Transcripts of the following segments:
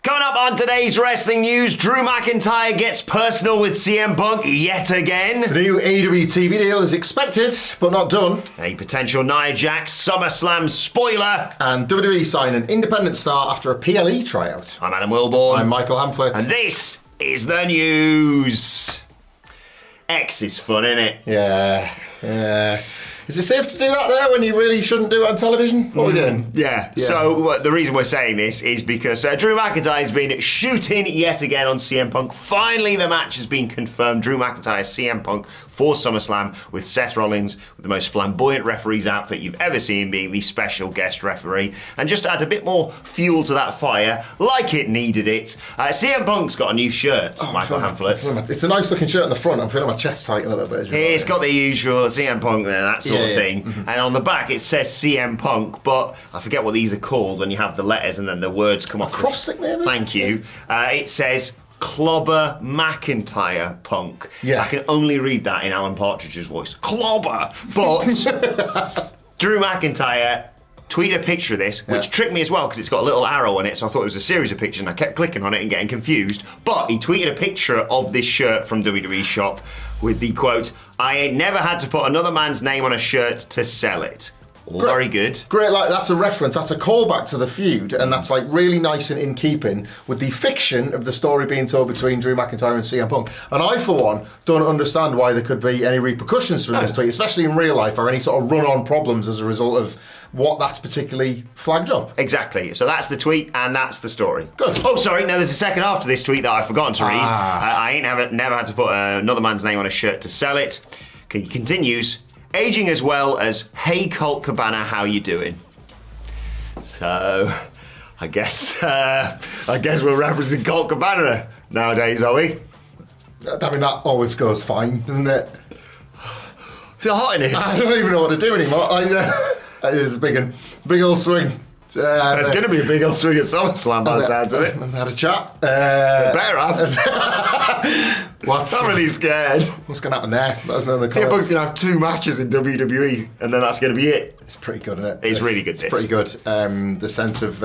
Coming up on today's wrestling news, Drew McIntyre gets personal with CM Punk yet again. The new AEW TV deal is expected, but not done. A potential Nia Jax SummerSlam spoiler. And WWE sign an independent star after a PLE tryout. I'm Adam Wilborn. I'm Michael Hamflett. And this is the news. X is fun, isn't it? Yeah. Is it safe to do that there when you really shouldn't do it on television? What are we doing? Yeah. So the reason we're saying this is because Drew McIntyre has been shooting yet again on CM Punk. Finally, the match has been confirmed. Drew McIntyre, CM Punk for SummerSlam with Seth Rollins with the most flamboyant referee's outfit you've ever seen, being the special guest referee. And just to add a bit more fuel to that fire, like it needed it, CM Punk's got a new shirt, Michael Hamflett. It's a nice looking shirt on the front. I'm feeling my chest tighten a little bit. It's got the usual CM Punk there, that sort of thing. Mm-hmm. And on the back it says CM Punk, but I forget what these are called when you have the letters and then the words come off. Acrostic maybe? Thank you. It says Clobber McIntyre Punk. Yeah. I can only read that in Alan Partridge's voice. Clobber! But Drew McIntyre tweeted a picture of this, which tricked me as well because it's got a little arrow on it, so I thought it was a series of pictures and I kept clicking on it and getting confused. But he tweeted a picture of this shirt from WWE Shop with the quote, "I ain't never had to put another man's name on a shirt to sell it." Very good. Great, like that's a reference, that's a callback to the feud, and that's like really nice and in keeping with the fiction of the story being told between Drew McIntyre and CM Punk. And I, for one, don't understand why there could be any repercussions from this tweet, especially in real life, or any sort of run-on problems as a result of what that's particularly flagged up. Exactly. So that's the tweet, and that's the story. Good. Oh, sorry. No, there's a second half to this tweet that I've forgotten to read. I ain't never had to put another man's name on a shirt to sell it. He continues, aging as well as, "Hey Colt Cabana, how you doing?" So, I guess we're referencing Colt Cabana nowadays, are we? I mean, that always goes fine, doesn't it? Is it hot in here? I don't even know what to do anymore. It's a big old swing. There's going to be a big old swing at SummerSlam by the sounds of it. I've had a chat. Better have. I'm really scared. What's going to happen there? Let us know in the CM comments. Punk's going to have 2 matches in WWE, and then that's going to be it. It's pretty good, isn't it? It's really good. It's pretty good. The sense of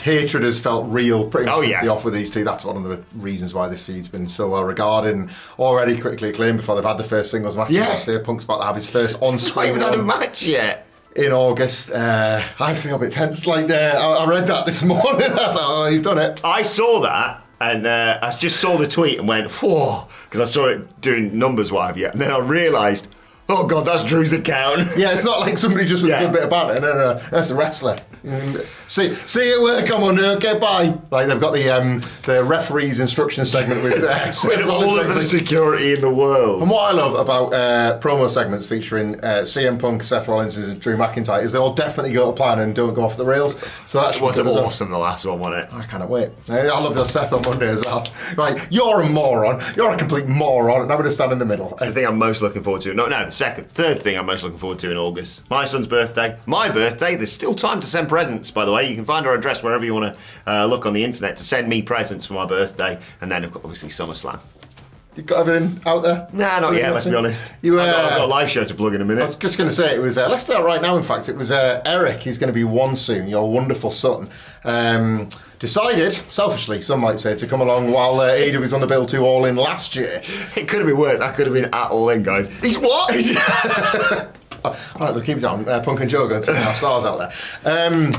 hatred has felt real pretty much since the off with these two. That's one of the reasons why this feud's been so well regarded and already critically acclaimed before they've had the first singles match. Yeah. Punk's about to have his first on-screen. Not even had a match yet. In August. I feel a bit tense. Like I read that this morning. I was like, oh, he's done it. I saw that and I just saw the tweet and went, whoa, because I saw it doing numbers, what have you. And then I realised, oh God, that's Drew's account. Yeah, it's not like somebody just with a good bit of banter. No, that's the wrestler. See you at work, come on, okay, bye. Like they've got the referee's instruction segment with all of the security in the world. And what I love about promo segments featuring CM Punk, Seth Rollins, and Drew McIntyre is they all definitely go to plan and don't go off the rails. So that was awesome. The last one, wasn't it? I cannot wait. I love your Seth on Monday as well. Like, you're a moron. You're a complete moron, and I'm going to stand in the middle. It's the thing I'm most looking forward to. Third thing I'm most looking forward to in August. My son's birthday. My birthday. There's still time to send presents, by the way. You can find our address wherever you want to look on the internet to send me presents for my birthday. And then, obviously, SummerSlam. You've got everything out there? Nah, not yet, let's be honest. I've got a live show to plug in a minute. I was just going to say, it was, let's do that right now, in fact. It was Eric, he's going to be 1 soon, your wonderful son. Decided, selfishly, some might say, to come along while AEW was on the bill to All In last year. It could have been worse. I could have been at All In going, he's what? All right, look, keep it on. Punk and Joe going to our stars out there.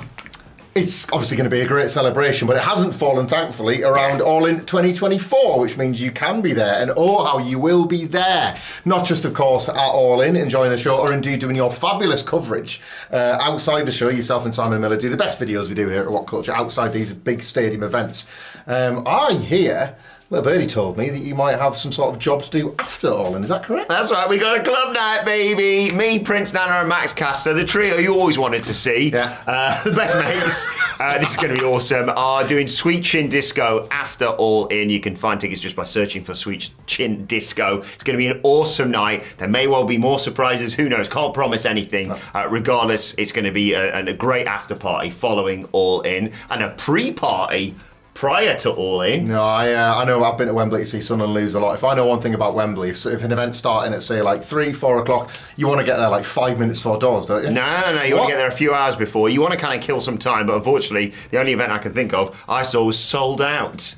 It's obviously going to be a great celebration, but it hasn't fallen, thankfully, around All In 2024, which means you can be there, and oh, how you will be there. Not just, of course, at All In, enjoying the show, or indeed doing your fabulous coverage outside the show. Yourself and Simon Miller do the best videos we do here at What Culture, outside these big stadium events. I hear... Little Birdie told me that you might have some sort of job to do after All In. Is that correct? That's right. We got a club night, baby. Me, Prince Nana, and Max Caster, the trio you always wanted to see. Yeah. The best mates. This is going to be awesome. Are doing Sweet Chin Disco after All In. You can find tickets just by searching for Sweet Chin Disco. It's going to be an awesome night. There may well be more surprises. Who knows? Can't promise anything. Regardless, it's going to be a great after party following All In and a pre-party prior to All In. No, I know I've been to Wembley to see Sunderland lose a lot. If I know one thing about Wembley, if an event's starting at, say, like 3, 4 o'clock, you want to get there like 5 minutes before doors, don't you? No. You want to get there a few hours before. You want to kind of kill some time, but unfortunately, the only event I can think of I saw was sold out.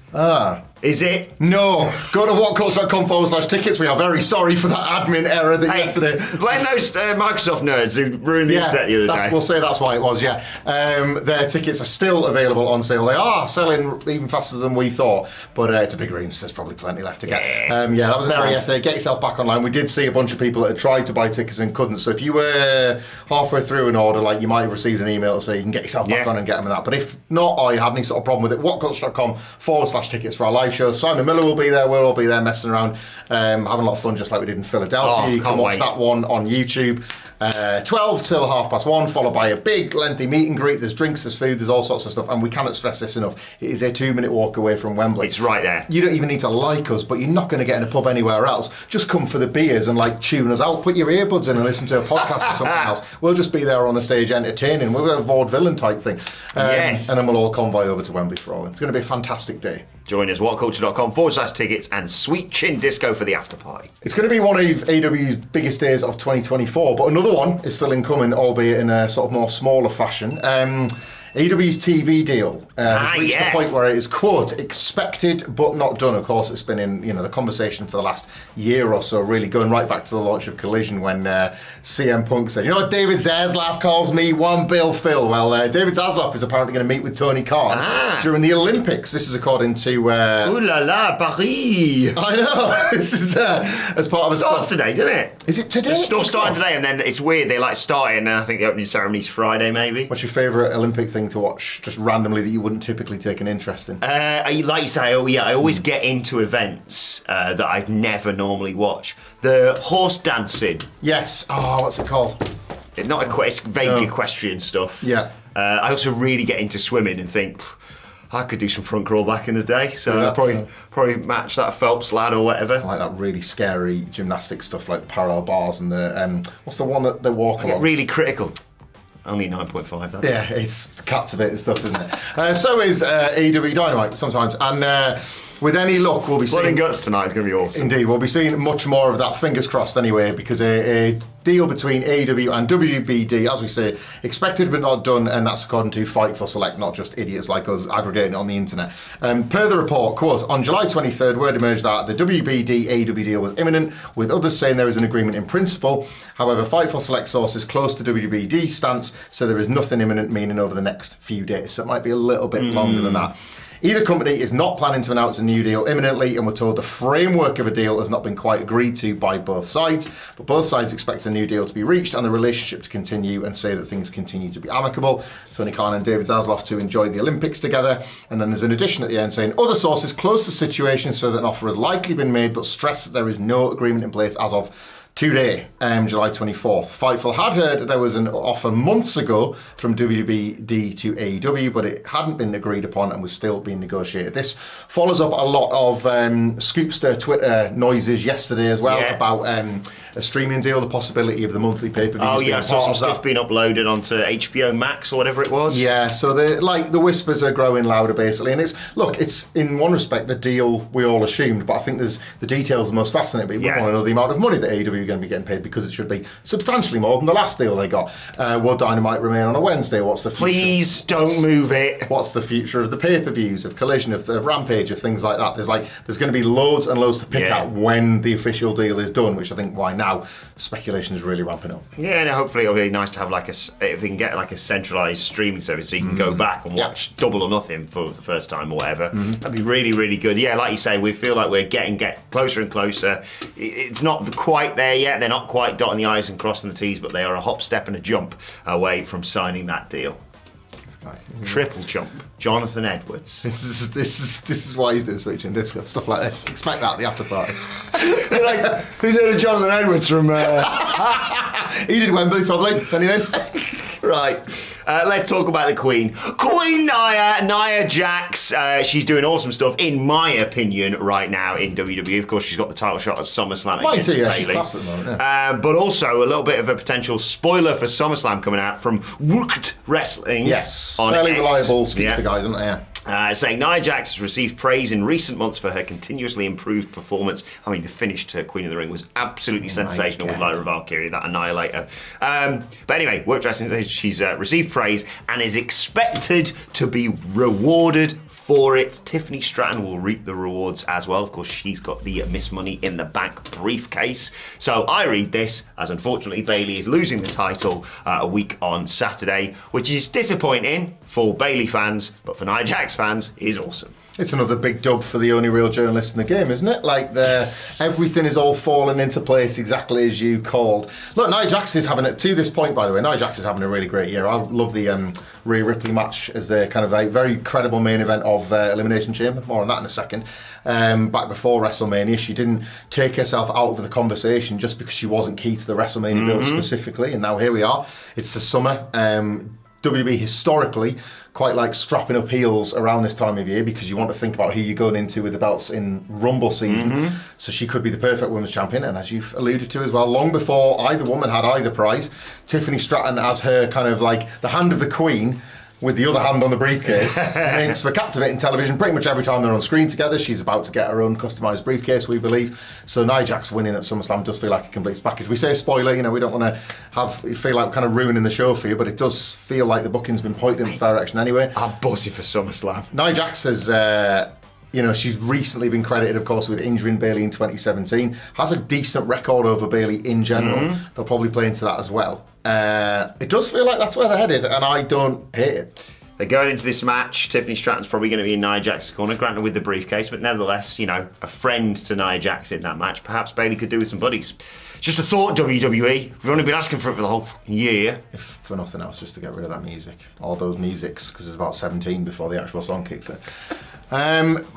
Is it? No. Go to whatculture.com/tickets. We are very sorry for that admin error yesterday. Blame those Microsoft nerds who ruined the internet the other day. We'll say that's why it was, yeah. Their tickets are still available on sale. They are selling even faster than we thought, but it's a big room, so there's probably plenty left to get. That was an error yesterday. Get yourself back online. We did see a bunch of people that had tried to buy tickets and couldn't, so if you were halfway through an order, like, you might have received an email to say you can get yourself back on and get them in that. But if not, or you had any sort of problem with it, whatculture.com/tickets for our live show. Simon Miller will be there, we'll all be there messing around, having a lot of fun, just like we did in Philadelphia. You can watch that one on YouTube. 12 till 1:30, followed by a big lengthy meet and greet. There's drinks, there's food, there's all sorts of stuff, and we cannot stress this enough. It is a 2-minute walk away from Wembley. It's right there. You don't even need to like us, but you're not going to get in a pub anywhere else. Just come for the beers and like tune us out. Put your earbuds in and listen to a podcast or something else. We'll just be there on the stage entertaining. We'll have a vaudevillain type thing. Yes. And then we'll all convoy over to Wembley for all. It's going to be a fantastic day. Join us, whatculture.com/tickets and Sweet Chin Disco for the after party. It's going to be one of AEW's biggest days of 2024, but another one is still incoming, albeit in a sort of more smaller fashion. AEW's TV deal has reached the point where it is, quote, expected but not done. Of course, it's been in the conversation for the last year or so, really going right back to the launch of Collision when CM Punk said, you know what David Zaslav calls me? One Bill Phil. Well, David Zaslav is apparently going to meet with Tony Khan during the Olympics. This is according to... Ooh la la, Paris! I know. This is as part of a... It starts today, doesn't it? Is it today? It's still starting today, and then it's weird. They start it, and then I think the opening ceremony's Friday, maybe. What's your favourite Olympic thing to watch, just randomly, that you wouldn't typically take an interest in? Like you say, I always get into events that I'd never normally watch. The horse dancing. Yes. Oh, what's it called? It's vaguely equestrian stuff. Yeah. I also really get into swimming and think, I could do some front crawl back in the day, so I'd probably match that Phelps lad or whatever. I like that really scary gymnastic stuff, like the parallel bars and the what's the one that they walk along? Really critical. Only 9.5. That's yeah, it's captivating stuff, isn't it? So is AEW Dynamite sometimes, and with any luck, we'll be seeing... Blood and Guts tonight is going to be awesome. Indeed, we'll be seeing much more of that, fingers crossed anyway, because a deal between AEW and WBD, as we say, expected but not done, and that's according to Fightful Select, not just idiots like us aggregating it on the internet. Per the report, quote, on July 23rd, word emerged that the WBD-AEW deal was imminent, with others saying there is an agreement in principle. However, Fightful Select sources close to WBD stance, so there is nothing imminent, meaning over the next few days. So it might be a little bit longer than that. Either company is not planning to announce a new deal imminently, and we're told the framework of a deal has not been quite agreed to by both sides, but both sides expect a new deal to be reached and the relationship to continue, and say that things continue to be amicable. Tony Khan and David Zaslav to enjoy the Olympics together, and then there's an addition at the end saying other sources close the situation so that an offer has likely been made, but stress that there is no agreement in place as of today, July 24th. Fightful had heard there was an offer months ago from WBD to AEW, but it hadn't been agreed upon and was still being negotiated. This follows up a lot of Scoopster Twitter noises yesterday as well about a streaming deal, the possibility of the monthly pay-per-views. Oh yeah, I saw some stuff being uploaded onto HBO Max or whatever it was. Yeah, so the whispers are growing louder basically, and it's in one respect the deal we all assumed, but I think there's the details the most fascinating. We want to know the amount of money that AEW are going to be getting paid, because it should be substantially more than the last deal they got. Will Dynamite remain on a Wednesday? What's the future? Please don't move it. What's the future of the pay-per-views, of Collision, of Rampage, of things like that? There's going to be loads and loads to pick at when the official deal is done, which I think why now speculation is really ramping up. Yeah, and hopefully it'll be nice to have if they can get a centralised streaming service so you can go back and watch Double or Nothing for the first time or whatever. That'd be really, really good. Yeah, like you say, we feel like we're getting closer and closer. It's not quite there yet. They're not quite dotting the I's and crossing the T's, but they are a hop, step and a jump away from signing that deal. Triple jump. Jonathan Edwards. This is why he's doing Switch and Disco, stuff like this. Expect that at the after party. Who's heard of Jonathan Edwards from... He did Wembley, probably, if anything. Right. Let's talk about the Queen. Queen Nia Jax. She's doing awesome stuff, in my opinion, right now in WWE. Of course, she's got the title shot at SummerSlam against Bayley. She's class at the moment, but also a little bit of a potential spoiler for SummerSlam coming out from Worked Wrestling. Yes. Fairly reliable Scoopster guys, aren't they? Yeah. Saying Nia Jax has received praise in recent months for her continuously improved performance. I mean, the finish to Queen of the Ring was absolutely sensational with Lyra Valkyrie, that Annihilator. But anyway, Work Dressing says she's received praise and is expected to be rewarded for it. Tiffany Stratton will reap the rewards as well. Of course, she's got the Miss Money in the Bank briefcase. So I read this as, unfortunately, Bayley is losing the title a week on Saturday, which is disappointing for Bayley fans, but for Nia Jax fans is awesome. It's another big dub for the only real journalist in the game, isn't it? Like, everything is all falling into place exactly as you called. Look, Nia Jax is having it, to this point, by the way, Nia Jax is having a really great year. I love the Rhea Ripley match as their kind of a very credible main event of Elimination Chamber. More on that in a second. Back before WrestleMania, she didn't take herself out of the conversation just because she wasn't key to the WrestleMania build specifically, and now here we are. It's the summer. WWE historically quite like strapping up heels around this time of year because you want to think about who you're going into with the belts in Rumble season. So she could be the perfect women's champion, and as you've alluded to as well, long before either woman had either prize, Tiffany Stratton as her kind of like the hand of the Queen with the other hand on the briefcase makes for captivating television. Pretty much every time they're on screen together, she's about to get her own customised briefcase, we believe. So Nia Jax winning at SummerSlam does feel like a complete package. We say spoiler, we don't want to feel like we're kind of ruining the show for you, but it does feel like the booking's been pointed in that direction anyway. I'm buzzing for SummerSlam. Nia Jax has... she's recently been credited, of course, with injuring Bayley in 2017. Has a decent record over Bayley in general. They'll probably play into that as well. It does feel like that's where they're headed, and I don't hate it. They're going into this match. Tiffany Stratton's probably going to be in Nia Jax's corner, granted with the briefcase, but nevertheless, a friend to Nia Jax in that match. Perhaps Bayley could do with some buddies. Just a thought, WWE. We've only been asking for it for the whole year. If for nothing else, just to get rid of that music. All those musics, because it's about 17 before the actual song kicks in.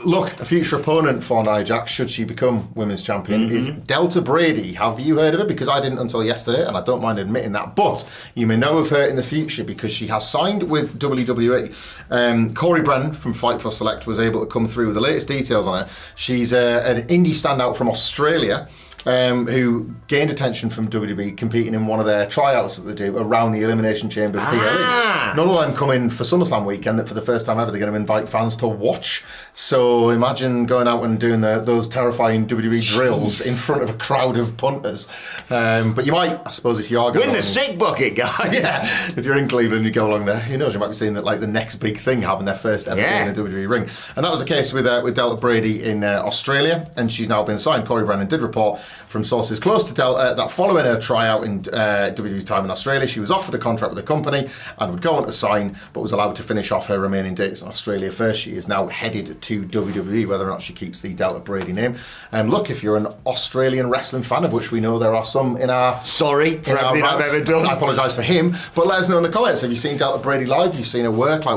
Look, a future opponent for Nia Jax, should she become women's champion, is Delta Brady. Have you heard of her? Because I didn't until yesterday, and I don't mind admitting that. But you may know of her in the future because she has signed with WWE. Corey Brennan from Fightful Select was able to come through with the latest details on her. She's an indie standout from Australia. Who gained attention from WWE competing in one of their tryouts that they do around the Elimination Chamber PLE. None of them come in for SummerSlam weekend that for the first time ever they're going to invite fans to watch. So imagine going out and doing those terrifying WWE drills in front of a crowd of punters. But you might, I suppose, if you are going win the sick bucket, guys. Yeah. If you're in Cleveland, you go along there. Who knows? You might be seeing that like the next big thing having their first ever game in the WWE ring. And that was the case with Delta Brady in Australia, and she's now been signed. Corey Brennan did report from sources close to Delta that following her tryout in WWE time in Australia, she was offered a contract with the company and would go on to sign, but was allowed to finish off her remaining dates in Australia first. She is now headed to WWE, whether or not she keeps the Delta Brady name. Look, if you're an Australian wrestling fan, of which we know there are some in our... Sorry for everything I've ever done. I apologise for him, but let us know in the comments. Have you seen Delta Brady live? Have you seen her work? I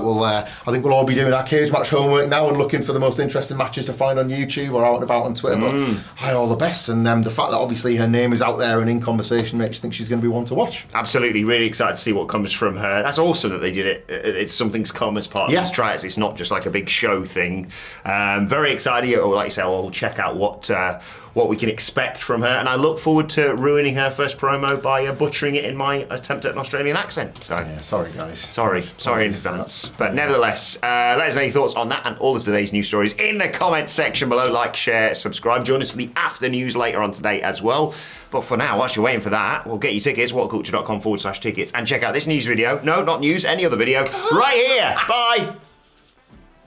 think we'll all be doing our cage match homework now and looking for the most interesting matches to find on YouTube or out and about on Twitter. But hi, all the best. And the fact that obviously her name is out there and in conversation makes you think she's going to be one to watch. Absolutely, really excited to see what comes from her. That's awesome that they did it. It's something's come as part of these tryouts. It's not just like a big show thing. Very excited. Or like you say, I'll check out what we can expect from her, and I look forward to ruining her first promo by butchering it in my attempt at an Australian accent. So yeah, sorry guys. Sorry in advance. But nevertheless, let us know your thoughts on that and all of today's news stories in the comments section below. Like, share, subscribe. Join us for the after news later on today as well. But for now, whilst you're waiting for that, we'll get you tickets, whatculture.com/tickets, and check out this news video. No, not news, any other video, right here. Bye.